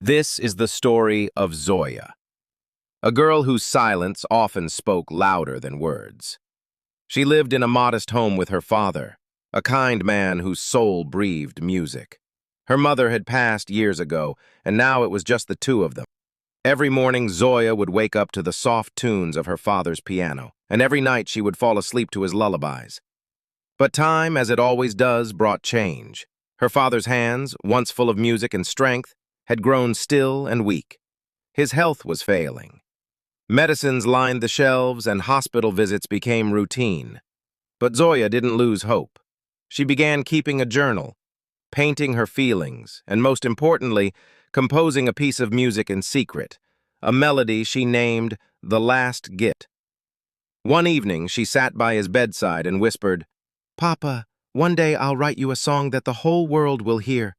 This is the story of Zoya, a girl whose silence often spoke louder than words. She lived in a modest home with her father, a kind man whose soul breathed music. Her mother had passed years ago, and now it was just the two of them. Every morning, Zoya would wake up to the soft tunes of her father's piano, and every night she would fall asleep to his lullabies. But time, as it always does, brought change. Her father's hands, once full of music and strength, had grown still and weak. His health was failing. Medicines lined the shelves and hospital visits became routine. But Zoya didn't lose hope. She began keeping a journal, painting her feelings, and most importantly, composing a piece of music in secret, a melody she named The Last Gift. One evening, she sat by his bedside and whispered, "Papa, one day I'll write you a song that the whole world will hear."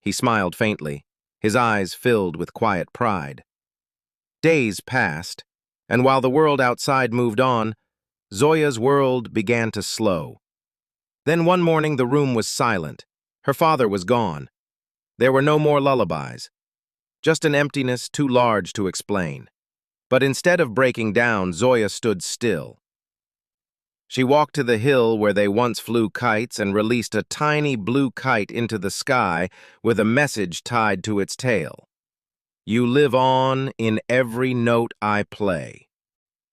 He smiled faintly, his eyes filled with quiet pride. Days passed, and while the world outside moved on, Zoya's world began to slow. Then one morning the room was silent. Her father was gone. There were no more lullabies, just an emptiness too large to explain. But instead of breaking down, Zoya stood still. She walked to the hill where they once flew kites and released a tiny blue kite into the sky with a message tied to its tail. "You live on in every note I play."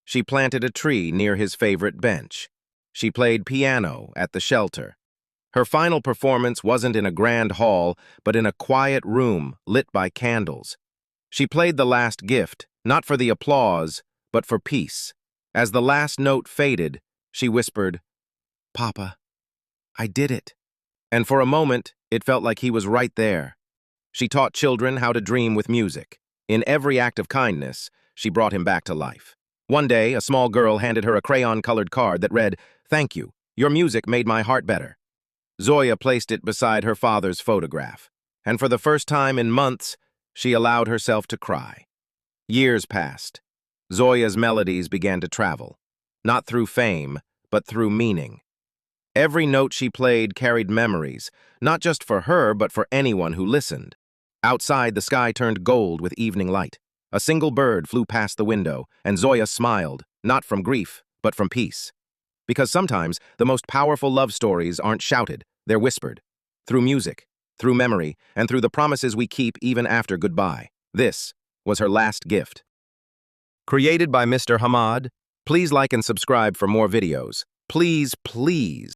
She planted a tree near his favorite bench. She played piano at the shelter. Her final performance wasn't in a grand hall, but in a quiet room lit by candles. She played The Last Gift, not for the applause, but for peace. As the last note faded, she whispered, "Papa, I did it." And for a moment, it felt like he was right there. She taught children how to dream with music. In every act of kindness, she brought him back to life. One day, a small girl handed her a crayon-colored card that read, "Thank you. Your music made my heart better." Zoya placed it beside her father's photograph, and for the first time in months, she allowed herself to cry. Years passed. Zoya's melodies began to travel, not through fame, but through meaning. Every note she played carried memories, not just for her, but for anyone who listened. Outside, the sky turned gold with evening light. A single bird flew past the window, and Zoya smiled, not from grief, but from peace. Because sometimes the most powerful love stories aren't shouted, they're whispered. Through music, through memory, and through the promises we keep even after goodbye. This was her last gift. Created by Mr. Hamad. Please like and subscribe for more videos. Please, please.